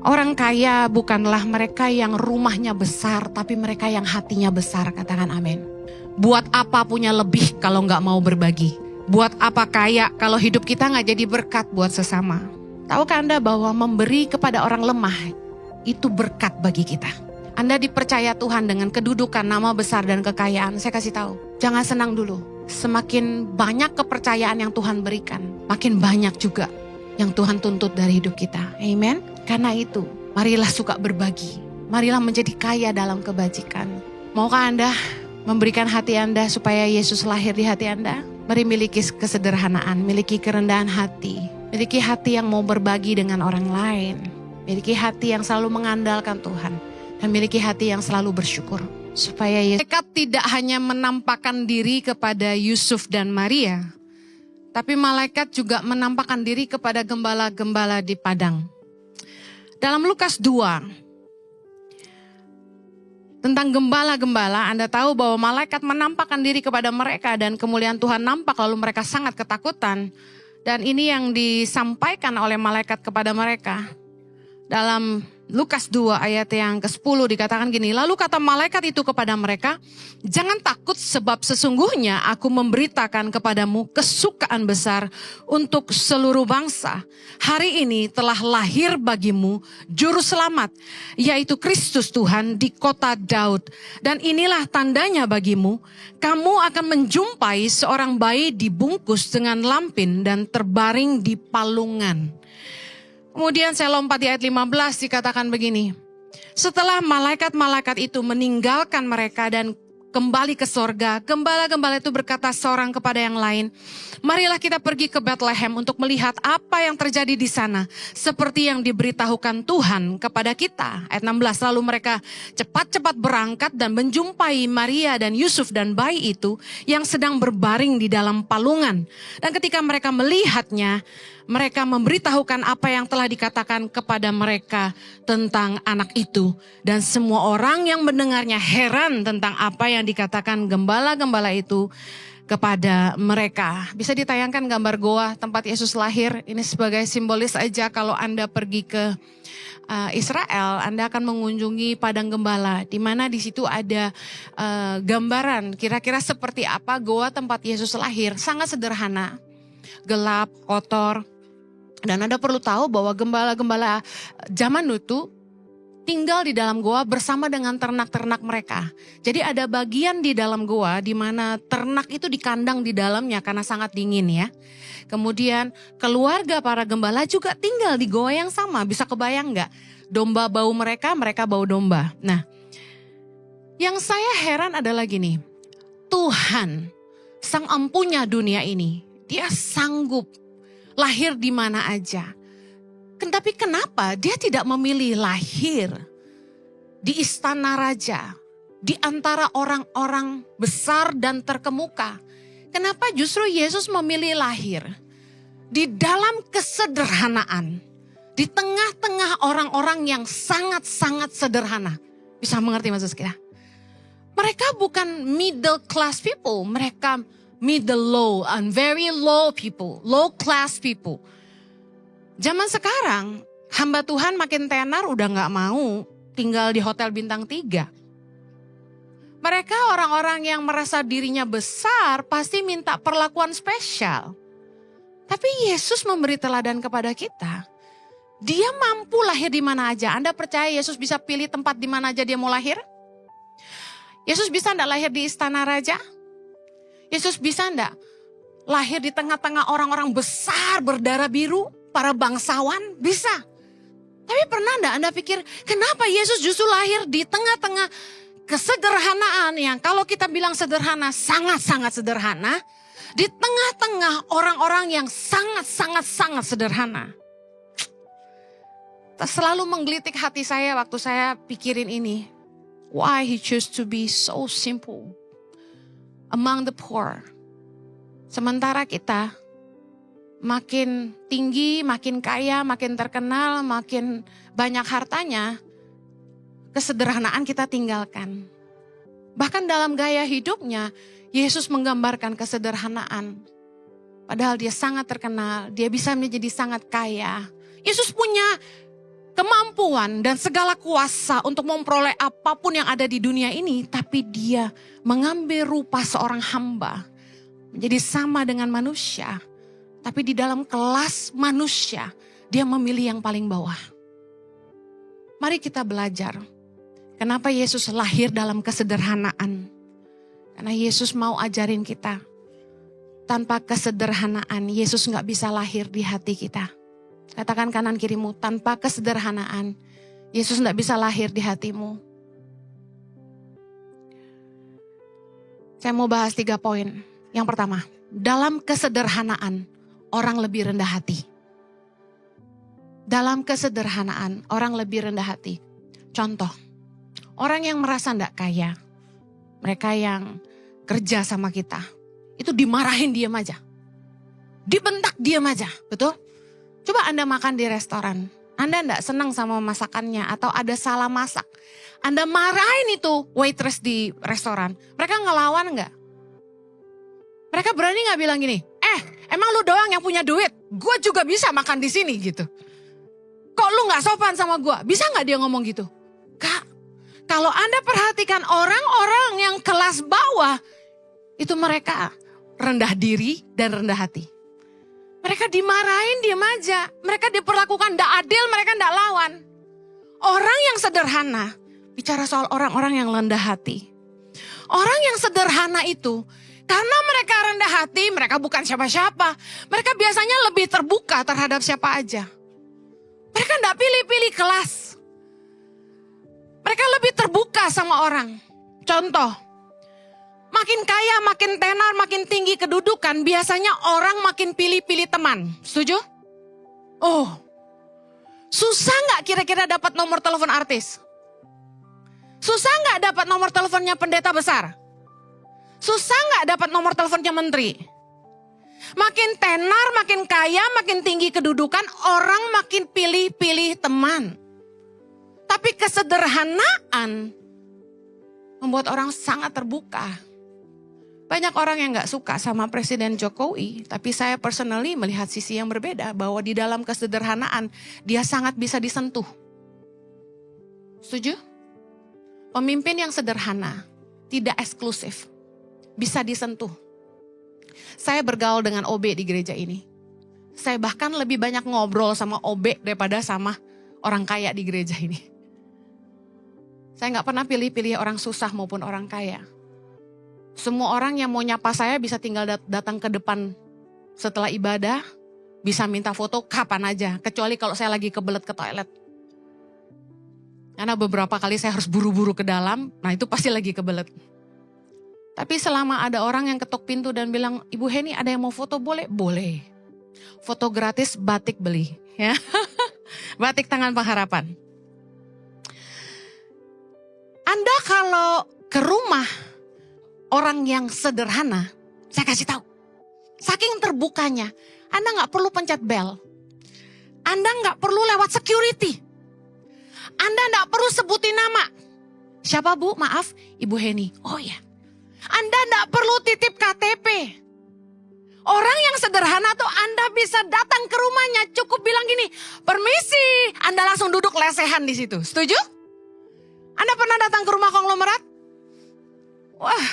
Orang kaya bukanlah mereka yang rumahnya besar, tapi mereka yang hatinya besar. Katakan amin. Buat apa punya lebih kalau nggak mau berbagi? Buat apa kaya kalau hidup kita nggak jadi berkat buat sesama? Tahukah Anda bahwa memberi kepada orang lemah itu berkat bagi kita? Anda dipercaya Tuhan dengan kedudukan, nama besar, dan kekayaan. Saya kasih tahu, jangan senang dulu. Semakin banyak kepercayaan yang Tuhan berikan, makin banyak juga yang Tuhan tuntut dari hidup kita. Amen. Karena itu, marilah suka berbagi. Marilah menjadi kaya dalam kebajikan. Maukah Anda memberikan hati Anda supaya Yesus lahir di hati Anda? Mari miliki kesederhanaan, miliki kerendahan hati. Miliki hati yang mau berbagi dengan orang lain. Miliki hati yang selalu mengandalkan Tuhan. Dan miliki hati yang selalu bersyukur. Supaya mereka tidak hanya menampakkan diri kepada Yusuf dan Maria, tapi malaikat juga menampakkan diri kepada gembala-gembala di padang. Dalam Lukas 2, tentang gembala-gembala, Anda tahu bahwa malaikat menampakkan diri kepada mereka dan kemuliaan Tuhan nampak, lalu mereka sangat ketakutan. Dan ini yang disampaikan oleh malaikat kepada mereka. Dalam Lukas 2 ayat yang ke-10 dikatakan gini, lalu kata malaikat itu kepada mereka, jangan takut sebab sesungguhnya aku memberitakan kepadamu kesukaan besar untuk seluruh bangsa. Hari ini telah lahir bagimu juru selamat, yaitu Kristus Tuhan di kota Daud. Dan inilah tandanya bagimu, kamu akan menjumpai seorang bayi dibungkus dengan lampin dan terbaring di palungan. Kemudian saya lompat di ayat 15 dikatakan begini. Setelah malaikat-malaikat itu meninggalkan mereka dan kembali ke sorga, gembala-gembala itu berkata seorang kepada yang lain, marilah kita pergi ke Bethlehem untuk melihat apa yang terjadi di sana, seperti yang diberitahukan Tuhan kepada kita. Ayat 16, lalu mereka cepat-cepat berangkat dan menjumpai Maria dan Yusuf dan bayi itu yang sedang berbaring di dalam palungan. Dan ketika mereka melihatnya, mereka memberitahukan apa yang telah dikatakan kepada mereka tentang anak itu. Dan semua orang yang mendengarnya heran tentang apa yang dikatakan gembala-gembala itu kepada mereka. Bisa ditayangkan gambar goa tempat Yesus lahir. Ini sebagai simbolis aja kalau Anda pergi ke Israel, Anda akan mengunjungi padang gembala. Di mana di situ ada gambaran kira-kira seperti apa goa tempat Yesus lahir. Sangat sederhana, gelap, kotor. Dan Anda perlu tahu bahwa gembala-gembala zaman itu tinggal di dalam goa bersama dengan ternak-ternak mereka. Jadi ada bagian di dalam goa di mana ternak itu dikandang di dalamnya karena sangat dingin ya. Kemudian keluarga para gembala juga tinggal di goa yang sama. Bisa kebayang nggak? Domba bau mereka, mereka bau domba. Nah, yang saya heran adalah gini. Tuhan, sang empunya dunia ini, dia sanggup lahir di mana aja. Tapi kenapa dia tidak memilih lahir di istana raja, di antara orang-orang besar dan terkemuka? Kenapa justru Yesus memilih lahir di dalam kesederhanaan, di tengah-tengah orang-orang yang sangat-sangat sederhana? Bisa mengerti maksud kita? Mereka bukan middle class people, mereka middle low and very low people, low class people. Zaman sekarang hamba Tuhan makin tenar udah gak mau tinggal di hotel bintang 3. Mereka orang-orang yang merasa dirinya besar pasti minta perlakuan spesial. Tapi Yesus memberi teladan kepada kita. Dia mampu lahir di mana aja. Anda percaya Yesus bisa pilih tempat di mana aja dia mau lahir? Yesus bisa enggak lahir di istana raja? Yesus bisa enggak lahir di tengah-tengah orang-orang besar berdarah biru, para bangsawan? Bisa. Tapi pernah enggak Anda pikir, kenapa Yesus justru lahir di tengah-tengah kesederhanaan yang kalau kita bilang sederhana, sangat-sangat sederhana. Di tengah-tengah orang-orang yang sangat-sangat sederhana. Selalu menggelitik hati saya waktu saya pikirin ini. Why he chose to be so simple among the poor. Sementara kita makin tinggi, makin kaya, makin terkenal, makin banyak hartanya, kesederhanaan kita tinggalkan. Bahkan dalam gaya hidupnya, Yesus menggambarkan kesederhanaan. Padahal dia sangat terkenal, dia bisa menjadi sangat kaya. Yesus punya kemampuan dan segala kuasa untuk memperoleh apapun yang ada di dunia ini, tapi dia mengambil rupa seorang hamba, menjadi sama dengan manusia, tapi di dalam kelas manusia, dia memilih yang paling bawah. Mari kita belajar, kenapa Yesus lahir dalam kesederhanaan. Karena Yesus mau ajarin kita, tanpa kesederhanaan Yesus gak bisa lahir di hati kita. Katakan kanan kirimu, tanpa kesederhanaan Yesus gak bisa lahir di hatimu. Saya mau bahas 3 poin. Yang pertama, dalam kesederhanaan orang lebih rendah hati. Dalam kesederhanaan orang lebih rendah hati. Contoh, orang yang merasa gak kaya, mereka yang kerja sama kita, itu dimarahin diam aja. Dibentak diam aja, betul? Coba Anda makan di restoran, Anda enggak senang sama masakannya atau ada salah masak. Anda marahin itu waitress di restoran, mereka ngelawan enggak? Mereka berani enggak bilang gini, emang lu doang yang punya duit, gue juga bisa makan di sini gitu. Kok lu enggak sopan sama gue? Bisa enggak dia ngomong gitu? Kak, kalau Anda perhatikan orang-orang yang kelas bawah, itu mereka rendah diri dan rendah hati. Mereka dimarahin diam aja. Mereka diperlakukan tidak adil, mereka tidak lawan. Orang yang sederhana, bicara soal orang-orang yang rendah hati. Orang yang sederhana itu, karena mereka rendah hati, mereka bukan siapa-siapa. Mereka biasanya lebih terbuka terhadap siapa aja. Mereka tidak pilih-pilih kelas. Mereka lebih terbuka sama orang. Contoh, makin kaya, makin tenar, makin tinggi kedudukan, biasanya orang makin pilih-pilih teman. Setuju? Oh, susah nggak kira-kira dapat nomor telepon artis? Susah nggak dapat nomor teleponnya pendeta besar? Susah nggak dapat nomor teleponnya menteri? Makin tenar, makin kaya, makin tinggi kedudukan, orang makin pilih-pilih teman. Tapi kesederhanaan membuat orang sangat terbuka. Banyak orang yang gak suka sama Presiden Jokowi, tapi saya personally melihat sisi yang berbeda, bahwa di dalam kesederhanaan dia sangat bisa disentuh. Setuju? Pemimpin yang sederhana, tidak eksklusif, bisa disentuh. Saya bergaul dengan OB di gereja ini. Saya bahkan lebih banyak ngobrol sama OB daripada sama orang kaya di gereja ini. Saya gak pernah pilih-pilih orang susah maupun orang kaya. Semua orang yang mau nyapa saya bisa tinggal datang ke depan setelah ibadah, bisa minta foto kapan aja, kecuali kalau saya lagi kebelet ke toilet. Karena beberapa kali saya harus buru-buru ke dalam, nah itu pasti lagi kebelet. Tapi selama ada orang yang ketok pintu dan bilang, Ibu Heni ada yang mau foto, boleh? Boleh. Foto gratis, batik beli. Ya. Batik Tangan Pengharapan. Anda kalau ke rumah orang yang sederhana, saya kasih tahu. Saking terbukanya, Anda gak perlu pencet bel. Anda gak perlu lewat security. Anda gak perlu sebutin nama. Siapa Bu? Maaf, Ibu Heni. Oh ya. Anda gak perlu titip KTP. Orang yang sederhana tuh Anda bisa datang ke rumahnya, cukup bilang gini, permisi. Anda langsung duduk lesehan di situ. Setuju? Anda pernah datang ke rumah konglomerat? Wah.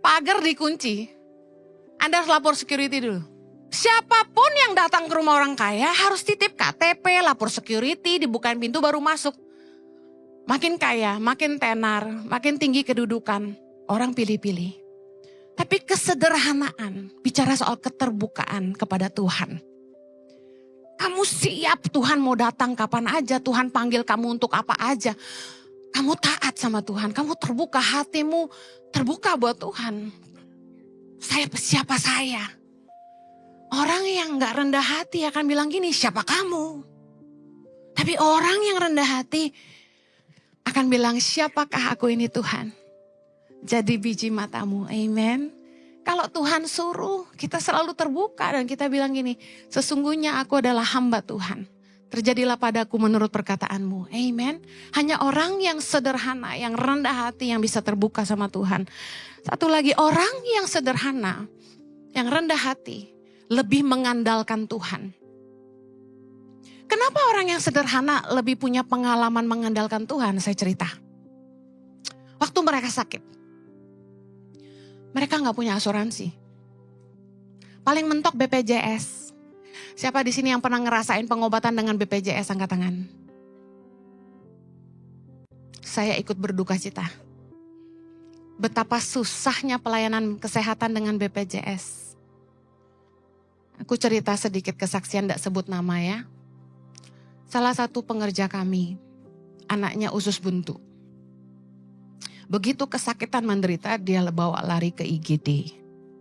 Pagar dikunci, Anda harus lapor security dulu. Siapapun yang datang ke rumah orang kaya harus titip KTP, lapor security, dibukain pintu baru masuk. Makin kaya, makin tenar, makin tinggi kedudukan, orang pilih-pilih. Tapi kesederhanaan, bicara soal keterbukaan kepada Tuhan. Kamu siap, Tuhan mau datang kapan aja, Tuhan panggil kamu untuk apa aja. Kamu taat sama Tuhan, kamu terbuka hatimu, terbuka buat Tuhan. Siapa saya? Orang yang gak rendah hati akan bilang gini, siapa kamu? Tapi orang yang rendah hati akan bilang, siapakah aku ini Tuhan? Jadi biji matamu, amen. Kalau Tuhan suruh, kita selalu terbuka dan kita bilang gini, sesungguhnya aku adalah hamba Tuhan. Terjadilah padaku menurut perkataanmu. Amen. Hanya orang yang sederhana, yang rendah hati yang bisa terbuka sama Tuhan. Satu lagi, orang yang sederhana, yang rendah hati, lebih mengandalkan Tuhan. Kenapa orang yang sederhana lebih punya pengalaman mengandalkan Tuhan? Saya cerita. Waktu mereka sakit, mereka nggak punya asuransi. Paling mentok BPJS. Siapa di sini yang pernah ngerasain pengobatan dengan BPJS? Angkat tangan. Saya ikut berduka cita. Betapa susahnya pelayanan kesehatan dengan BPJS. Aku cerita sedikit kesaksian, tidak sebut nama ya. Salah satu pengerja kami, anaknya usus buntu. Begitu kesakitan menderita, dia bawa lari ke IGD.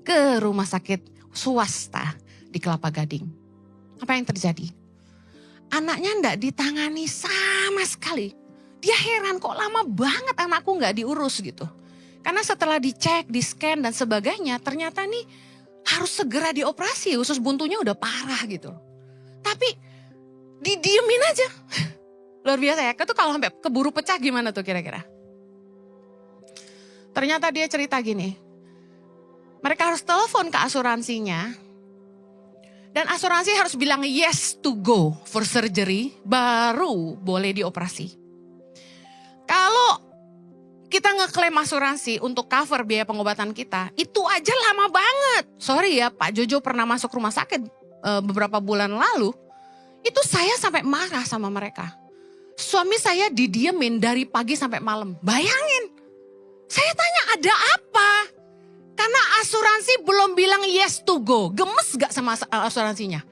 Ke rumah sakit swasta di Kelapa Gading. Apa yang terjadi? Anaknya tidak ditangani sama sekali. Dia heran kok lama banget anakku nggak diurus gitu. Karena setelah dicek, di-scan dan sebagainya, ternyata nih harus segera dioperasi. Usus buntunya udah parah gitu. Tapi didiemin aja. Luar biasa ya. Itu kalau sampai keburu pecah gimana tuh kira-kira? Ternyata dia cerita gini. Mereka harus telepon ke asuransinya. Dan asuransi harus bilang yes to go for surgery. Baru boleh dioperasi. Kalau kita ngeklaim asuransi untuk cover biaya pengobatan kita, itu aja lama banget. Sorry ya, Pak Jojo pernah masuk rumah sakit beberapa bulan lalu. Itu saya sampai marah sama mereka. Suami saya didiemin dari pagi sampai malam. Bayangin, saya tanya ada apa? Karena asuransi belum bilang yes to go. Gemes gak sama asuransinya?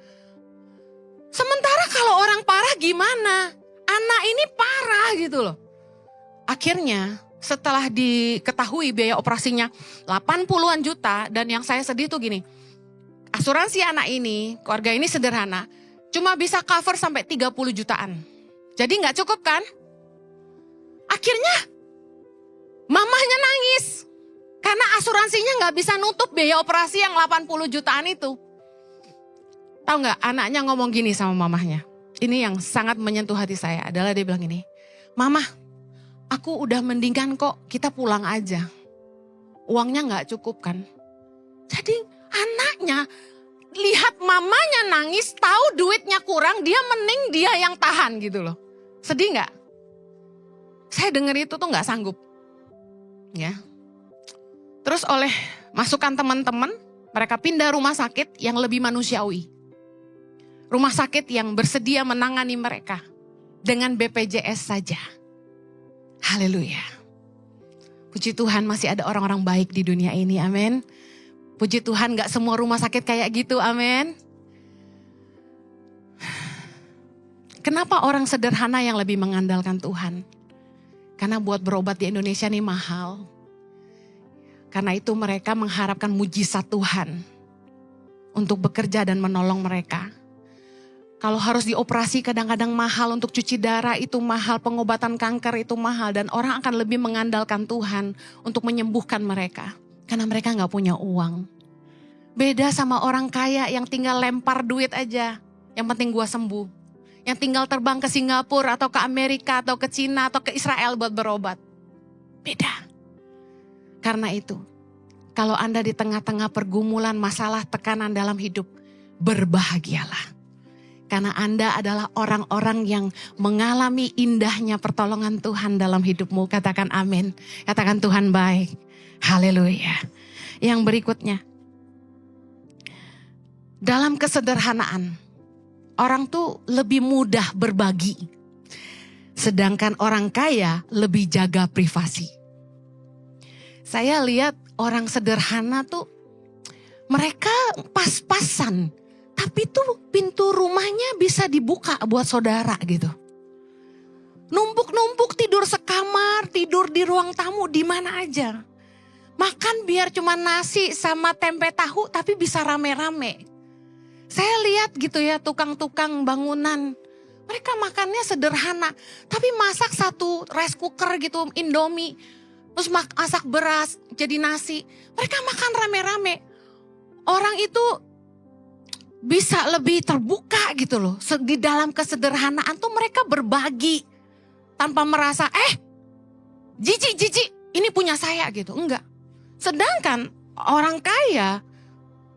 Sementara kalau orang parah gimana? Anak ini parah gitu loh. Akhirnya setelah diketahui biaya operasinya 80-an juta, dan yang saya sedih tuh gini, asuransi anak ini, keluarga ini sederhana, cuma bisa cover sampai 30 jutaan. Jadi gak cukup kan? Akhirnya mamahnya nangis, karena asuransinya gak bisa nutup biaya operasi yang 80 jutaan itu. Tahu gak, anaknya ngomong gini sama mamahnya. Ini yang sangat menyentuh hati saya, adalah dia bilang gini, "Mama, aku udah mendingan kok, kita pulang aja. Uangnya gak cukup kan." Jadi anaknya lihat mamanya nangis, tahu duitnya kurang, dia mending dia yang tahan gitu loh. Sedih gak? Saya denger itu tuh gak sanggup. Ya. Terus oleh masukan teman-teman, mereka pindah rumah sakit yang lebih manusiawi. Rumah sakit yang bersedia menangani mereka dengan BPJS saja. Haleluya. Puji Tuhan masih ada orang-orang baik di dunia ini, amin. Puji Tuhan gak semua rumah sakit kayak gitu, amin. Kenapa orang sederhana yang lebih mengandalkan Tuhan? Karena buat berobat di Indonesia nih mahal. Karena itu mereka mengharapkan mujizat Tuhan untuk bekerja dan menolong mereka. Kalau harus dioperasi kadang-kadang mahal, untuk cuci darah itu mahal, pengobatan kanker itu mahal. Dan orang akan lebih mengandalkan Tuhan untuk menyembuhkan mereka. Karena mereka gak punya uang. Beda sama orang kaya yang tinggal lempar duit aja. Yang penting gua sembuh. Yang tinggal terbang ke Singapura atau ke Amerika atau ke Cina atau ke Israel buat berobat. Beda. Karena itu, kalau Anda di tengah-tengah pergumulan, masalah, tekanan dalam hidup, berbahagialah. Karena Anda adalah orang-orang yang mengalami indahnya pertolongan Tuhan dalam hidupmu. Katakan amin. Katakan Tuhan baik. Haleluya. Yang berikutnya. Dalam kesederhanaan, orang tuh lebih mudah berbagi. Sedangkan orang kaya lebih jaga privasi. Saya lihat orang sederhana tuh mereka pas-pasan. Tapi tuh pintu rumahnya bisa dibuka buat saudara gitu. Numpuk-numpuk tidur sekamar, tidur di ruang tamu, di mana aja. Makan biar cuma nasi sama tempe tahu tapi bisa rame-rame. Saya lihat gitu ya tukang-tukang bangunan. Mereka makannya sederhana. Tapi masak satu rice cooker gitu, Indomie. Terus masak beras jadi nasi. Mereka makan rame-rame. Orang itu bisa lebih terbuka gitu loh. Di dalam kesederhanaan tuh mereka berbagi. Tanpa merasa, jijik, ini punya saya gitu. Enggak. Sedangkan orang kaya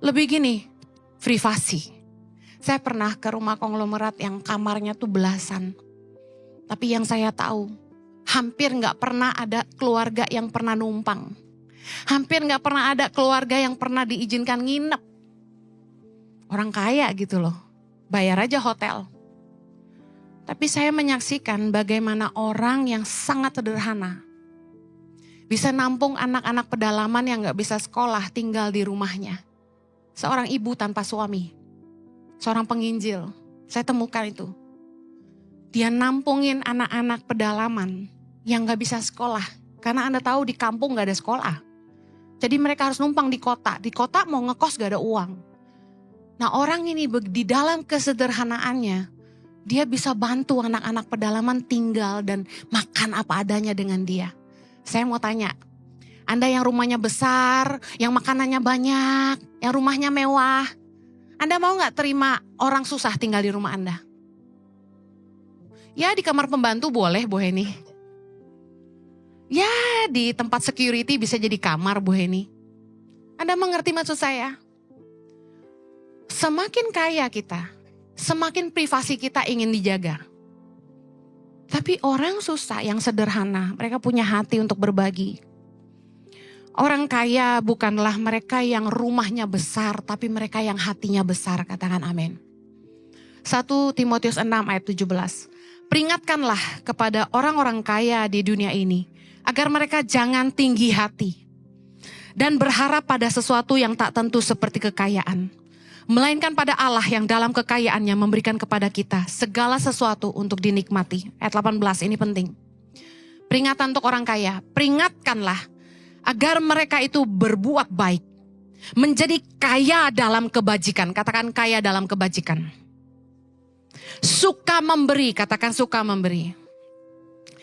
lebih gini, privasi. Saya pernah ke rumah konglomerat yang kamarnya tuh belasan. Tapi yang saya tahu, hampir gak pernah ada keluarga yang pernah numpang. Hampir gak pernah ada keluarga yang pernah diizinkan nginep. Orang kaya gitu loh, bayar aja hotel. Tapi saya menyaksikan bagaimana orang yang sangat sederhana bisa nampung anak-anak pedalaman yang gak bisa sekolah tinggal di rumahnya. Seorang ibu tanpa suami. Seorang penginjil, saya temukan itu. Dia nampungin anak-anak pedalaman yang gak bisa sekolah. Karena Anda tahu di kampung gak ada sekolah. Jadi mereka harus numpang di kota. Di kota mau ngekos gak ada uang. Nah orang ini di dalam kesederhanaannya, dia bisa bantu anak-anak pedalaman tinggal dan makan apa adanya dengan dia. Saya mau tanya, Anda yang rumahnya besar, yang makanannya banyak, yang rumahnya mewah, Anda mau gak terima orang susah tinggal di rumah Anda? Ya di kamar pembantu boleh Bu Heni. Ya di tempat security bisa jadi kamar Bu Heni. Anda mengerti maksud saya? Semakin kaya kita, semakin privasi kita ingin dijaga. Tapi orang susah yang sederhana, mereka punya hati untuk berbagi. Orang kaya bukanlah mereka yang rumahnya besar, tapi mereka yang hatinya besar, katakan amin. 1 Timotius 6 ayat 17. Peringatkanlah kepada orang-orang kaya di dunia ini, agar mereka jangan tinggi hati dan berharap pada sesuatu yang tak tentu seperti kekayaan. Melainkan pada Allah yang dalam kekayaannya memberikan kepada kita segala sesuatu untuk dinikmati. Ayat 18 ini penting. Peringatan untuk orang kaya, peringatkanlah agar mereka itu berbuat baik, menjadi kaya dalam kebajikan. Katakan kaya dalam kebajikan. Suka memberi, katakan suka memberi.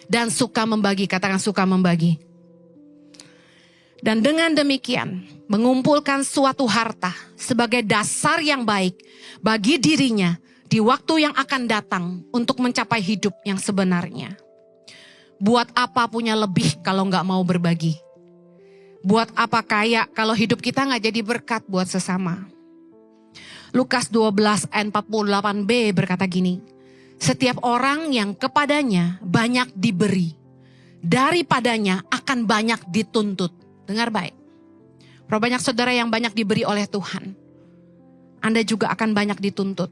Dan suka membagi, katakan suka membagi. Dan dengan demikian, mengumpulkan suatu harta sebagai dasar yang baik bagi dirinya di waktu yang akan datang untuk mencapai hidup yang sebenarnya. Buat apa punya lebih kalau gak mau berbagi? Buat apa kaya kalau hidup kita gak jadi berkat buat sesama? Lukas 12 ayat 48b berkata gini, setiap orang yang kepadanya banyak diberi, daripadanya akan banyak dituntut. Dengar baik. Berapa banyak saudara yang banyak diberi oleh Tuhan, Anda juga akan banyak dituntut.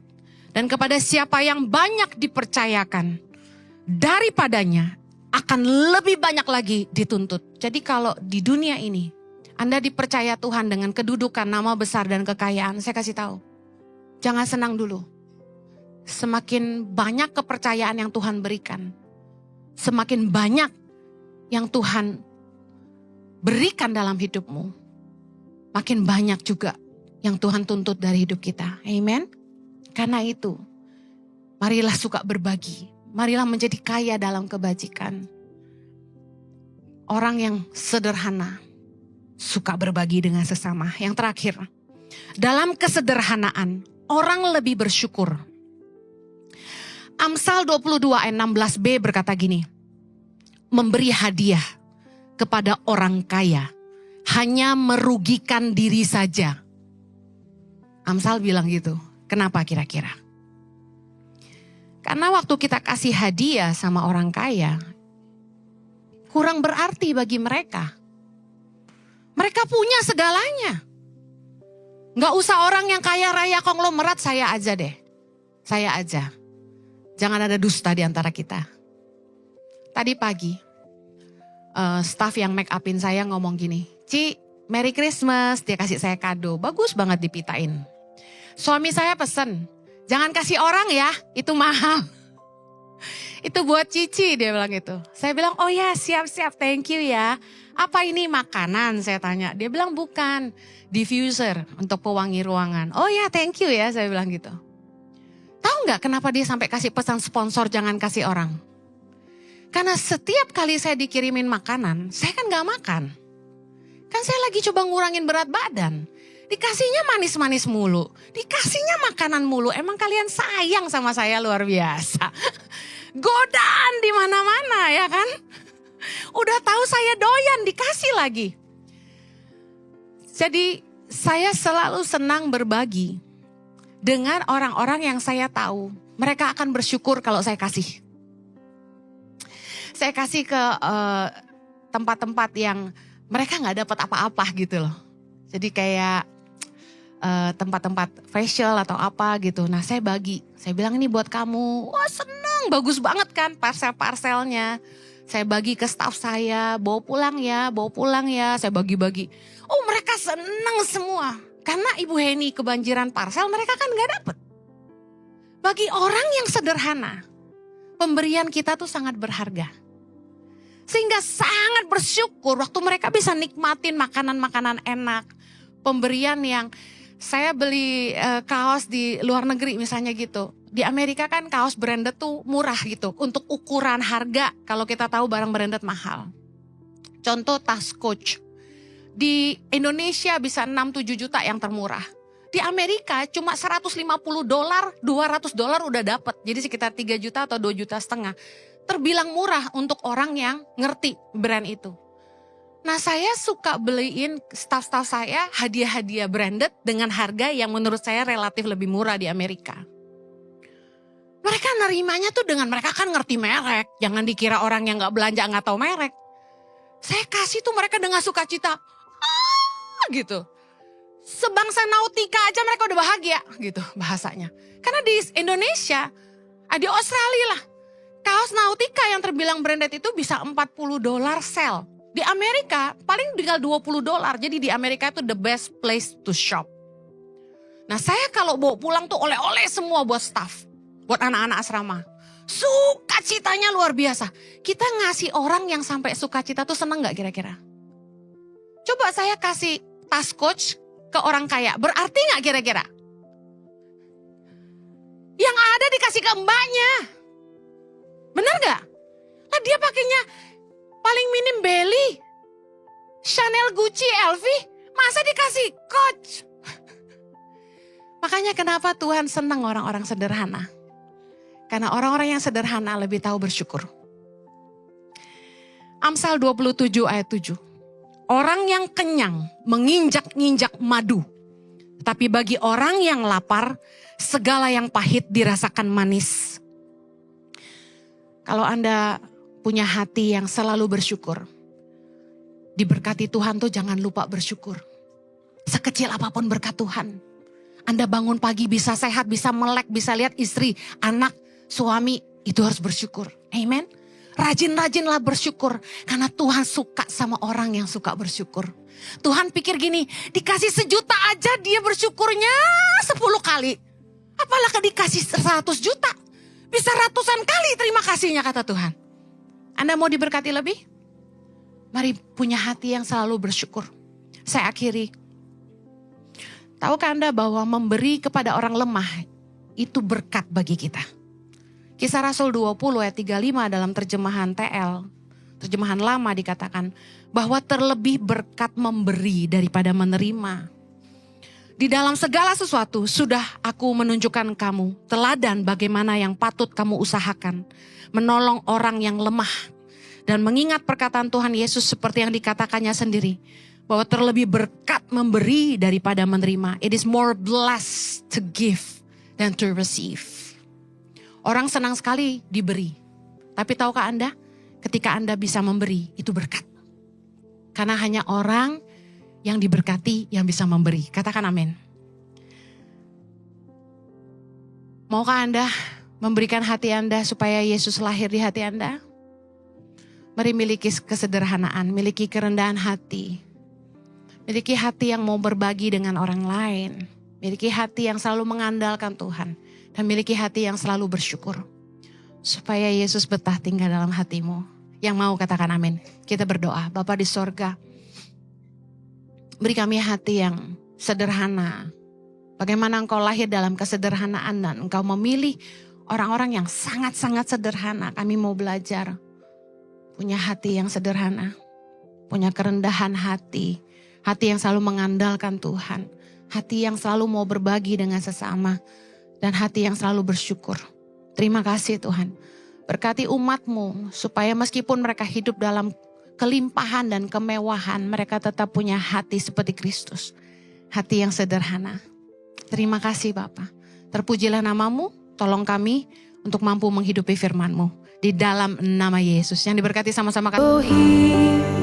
Dan kepada siapa yang banyak dipercayakan, daripadanya akan lebih banyak lagi dituntut. Jadi kalau di dunia ini Anda dipercaya Tuhan dengan kedudukan, nama besar dan kekayaan, saya kasih tahu, jangan senang dulu. Semakin banyak kepercayaan yang Tuhan berikan, semakin banyak yang Tuhan berikan dalam hidupmu, makin banyak juga yang Tuhan tuntut dari hidup kita. Amen. Karena itu, marilah suka berbagi. Marilah menjadi kaya dalam kebajikan. Orang yang sederhana, suka berbagi dengan sesama. Yang terakhir, dalam kesederhanaan, orang lebih bersyukur. Amsal 22 ayat 16b berkata gini, memberi hadiah kepada orang kaya hanya merugikan diri saja. Amsal bilang gitu. Kenapa kira-kira? Karena waktu kita kasih hadiah sama orang kaya, kurang berarti bagi mereka. Mereka punya segalanya. Gak usah orang yang kaya raya konglomerat, saya aja deh. Saya aja. Jangan ada dusta di antara kita. Tadi pagi, staff yang make upin saya ngomong gini, Ci, Merry Christmas, dia kasih saya kado, bagus banget dipitain. Suami saya pesen, jangan kasih orang ya, itu mahal. Itu buat Cici, dia bilang gitu. Saya bilang, oh ya siap-siap, thank you ya. Apa ini makanan, saya tanya. Dia bilang bukan, diffuser untuk pewangi ruangan. Oh ya thank you ya, saya bilang gitu. Tahu nggak kenapa dia sampai kasih pesan sponsor jangan kasih orang? Karena setiap kali saya dikirimin makanan, saya kan gak makan. Kan saya lagi coba ngurangin berat badan. Dikasihnya manis-manis mulu. Dikasihnya makanan mulu. Emang kalian sayang sama saya luar biasa. Godaan di mana-mana ya kan. Udah tahu saya doyan dikasih lagi. Jadi saya selalu senang berbagi. dengan orang-orang yang saya tahu. Mereka akan bersyukur kalau saya kasih. Saya kasih ke tempat-tempat yang mereka nggak dapat apa-apa gitu loh. Jadi kayak tempat-tempat facial atau apa gitu. Nah saya bagi, saya bilang ini buat kamu. Wah seneng, bagus banget kan parsel-parselnya. Saya bagi ke staff saya, bawa pulang ya, saya bagi-bagi. Oh mereka seneng semua. Karena Ibu Heni kebanjiran parcel, mereka kan gak dapet. Bagi orang yang sederhana, pemberian kita tuh sangat berharga. Sehingga sangat bersyukur waktu mereka bisa nikmatin makanan-makanan enak. Pemberian yang saya beli kaos di luar negeri misalnya gitu. Di Amerika kan kaos branded tuh murah gitu. Untuk ukuran harga kalau kita tahu barang branded mahal. Contoh tas Coach. Di Indonesia bisa 6-7 juta yang termurah. Di Amerika cuma $150, $200 udah dapat. Jadi sekitar 3 juta atau 2,5 juta. Terbilang murah untuk orang yang ngerti brand itu. Nah saya suka beliin staff-staff saya hadiah-hadiah branded dengan harga yang menurut saya relatif lebih murah di Amerika. Mereka nerimanya tuh dengan mereka kan ngerti merek. Jangan dikira orang yang gak belanja gak tahu merek. Saya kasih tuh mereka dengan sukacita. Gitu. Sebangsa Nautica aja mereka udah bahagia gitu bahasanya. Karena di Indonesia, di Australia lah. Kaos Nautica yang terbilang branded itu bisa $40 sell. Di Amerika paling tinggal $20. Jadi di Amerika itu the best place to shop. Nah saya kalau bawa pulang tuh oleh-oleh semua buat staff. Buat anak-anak asrama. Sukacitanya luar biasa. Kita ngasih orang yang sampai sukacita tuh seneng gak kira-kira? Coba saya kasih tas Coach ke orang kaya. Berarti gak kira-kira? Yang ada dikasih ke mbaknya. Bener gak? Lah dia pakainya paling minim Belly, Chanel, Gucci, LV. Masa dikasih Coach? Makanya kenapa Tuhan senang orang-orang sederhana. Karena orang-orang yang sederhana lebih tahu bersyukur. Amsal 27 ayat 7. Orang yang kenyang menginjak-injak madu. Tapi bagi orang yang lapar, segala yang pahit dirasakan manis. Kalau Anda punya hati yang selalu bersyukur, diberkati Tuhan tuh jangan lupa bersyukur. Sekecil apapun berkat Tuhan. Anda bangun pagi bisa sehat, bisa melek, bisa lihat istri, anak, suami, itu harus bersyukur. Amen. Rajin-rajinlah bersyukur. Karena Tuhan suka sama orang yang suka bersyukur. Tuhan pikir gini, dikasih 1 juta aja dia bersyukurnya 10 kali. Apalagi dikasih 100 juta. Bisa ratusan kali terima kasihnya kata Tuhan. Anda mau diberkati lebih? Mari punya hati yang selalu bersyukur. Saya akhiri. Tahukah Anda bahwa memberi kepada orang lemah itu berkat bagi kita? Kisah Rasul 20 ayat 35 dalam terjemahan TL, terjemahan lama dikatakan bahwa terlebih berkat memberi daripada menerima. Di dalam segala sesuatu sudah aku menunjukkan kamu teladan bagaimana yang patut kamu usahakan. Menolong orang yang lemah. Dan mengingat perkataan Tuhan Yesus seperti yang dikatakannya sendiri. Bahwa terlebih berkat memberi daripada menerima. It is more blessed to give than to receive. Orang senang sekali diberi. Tapi tahukah Anda? Ketika Anda bisa memberi, itu berkat. Karena hanya orang yang diberkati yang bisa memberi. Katakan amin. Maukah Anda memberikan hati Anda supaya Yesus lahir di hati Anda? Mari miliki kesederhanaan, miliki kerendahan hati. Miliki hati yang mau berbagi dengan orang lain. Miliki hati yang selalu mengandalkan Tuhan. Dan miliki hati yang selalu bersyukur. Supaya Yesus betah tinggal dalam hatimu. Yang mau katakan amin. Kita berdoa, Bapa di sorga. Beri kami hati yang sederhana. Bagaimana Engkau lahir dalam kesederhanaan dan Engkau memilih orang-orang yang sangat-sangat sederhana. Kami mau belajar. Punya hati yang sederhana. Punya kerendahan hati. Hati yang selalu mengandalkan Tuhan. Hati yang selalu mau berbagi dengan sesama. Dan hati yang selalu bersyukur. Terima kasih Tuhan. Berkati umat-Mu supaya meskipun mereka hidup dalam kelimpahan dan kemewahan, mereka tetap punya hati seperti Kristus. Hati yang sederhana. Terima kasih Bapa. Terpujilah namamu, tolong kami untuk mampu menghidupi firman-Mu. Di dalam nama Yesus yang diberkati sama-sama kami.